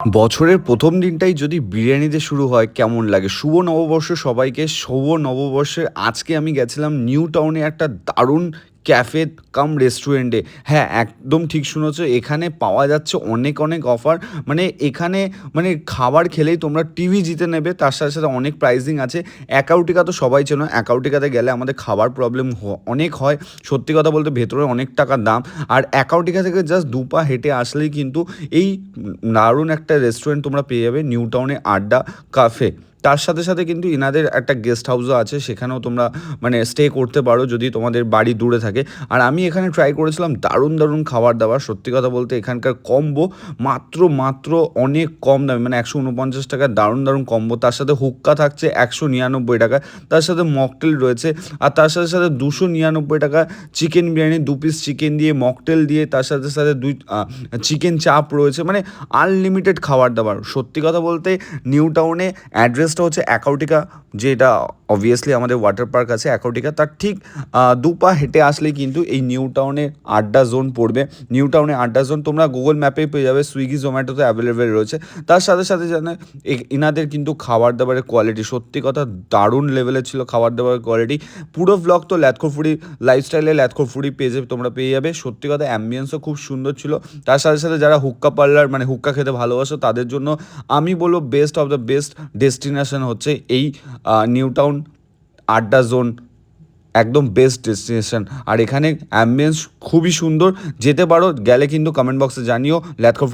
বছরের প্রথম দিনটাই যদি বিরিয়ানি দিয়ে শুরু হয় কেমন লাগে? শুভ নববর্ষ সবাইকে। শুভ নববর্ষে আজকে আমি গেছিলাম নিউ টাউনে একটা দারুণ ক্যাফে কাম রেস্টুরেন্টে। হ্যাঁ, একদম ঠিক শুনেছ। এখানে পাওয়া যাচ্ছে অনেক, অনেক অফার। মানে এখানে মানে খাবার খেলেই তোমরা টিভি জিতে নেবে। তার সাথে, সাথে অনেক প্রাইজিং আছে। অ্যাকাউটিকা তো সবাই চেনো। অ্যাকাউটিকাতে গেলে আমাদের খাবার প্রবলেম অনেক হয়। সত্যি কথা বলতে ভেতরে অনেক টাকা দাম। আর অ্যাকাউটিকা থেকে জাস্ট ২ পা হেঁটে আসলেই কিন্তু এই দারুণ একটা রেস্টুরেন্ট তোমরা পেয়ে যাবে নিউ টাউনে আড্ডা কাফে। তার সাথে, সাথে কিন্তু এনাদের একটা গেস্ট হাউসও আছে, সেখানেও তোমরা মানে স্টে করতে পারো যদি তোমাদের বাড়ি দূরে থাকে। আর আমি এখানে ট্রাই করেছিলাম দারুণ, দারুণ খাবার-দাবার। সত্যি কথা বলতে এখানকার কম্বো মাত্র অনেক কম দামে মানে ৳১৪৯ দারুণ, দারুণ কম্বো। তার সাথে হুক্কা থাকছে ৳১৯৯, তার সাথে মকটেল রয়েছে। আর তার সাথে, সাথে ৳২৯৯ চিকেন বিরিয়ানি, ২ পিস চিকেন দিয়ে, মকটেল দিয়ে, তার সাথে, সাথে চিকেন চাপ রয়েছে। মানে আনলিমিটেড খাবার-দাবার। সত্যি কথা বলতে নিউ টাউনে অ্যাড্রেসটা হচ্ছে অ্যাকাউটিকা, যেটা অবভিয়াসলি আমাদের ওয়াটার পার্ক আছে অ্যাকাউটিকা। তার ঠিক ২ পা হেঁটে আসলেই কিন্তু এই নিউ টাউনে আড্ডা জোন পড়বে। নিউ টাউনে আড্ডা জোন তোমরা গুগল ম্যাপেই পেয়ে যাবে। সুইগি, জোম্যাটোতে অ্যাভেলেবেল রয়েছে। তার সাথে, সাথে জানে এনাদের কিন্তু খাবার-দাবারের কোয়ালিটি সত্যি কথা দারুণ লেভেলের ছিল খাবার-দাবারের কোয়ালিটি। পুরো ভ্লগ তো ল্যাথখোর লাইফস্টাইলে ল্যাথখোর পেজে তোমরা পেয়ে যাবে। সত্যি কথা অ্যাম্বিয়েন্সও খুব সুন্দর ছিল। তার সাথে, সাথে যারা হুক্কা পার্লার মানে হুক্কা খেতে ভালোবাসো তাদের জন্য আমি বলব best of the best destination হচ্ছে এই নিউ টাউন আড্ডা জোন। একদম বেস্ট ডেস্টিনেশন। আর এখানে অ্যাম্বিয়েন্স খুবই সুন্দর। যেতে পারো, গেলে কিন্তু কমেন্ট বক্সে জানিও। ল্যাথখোর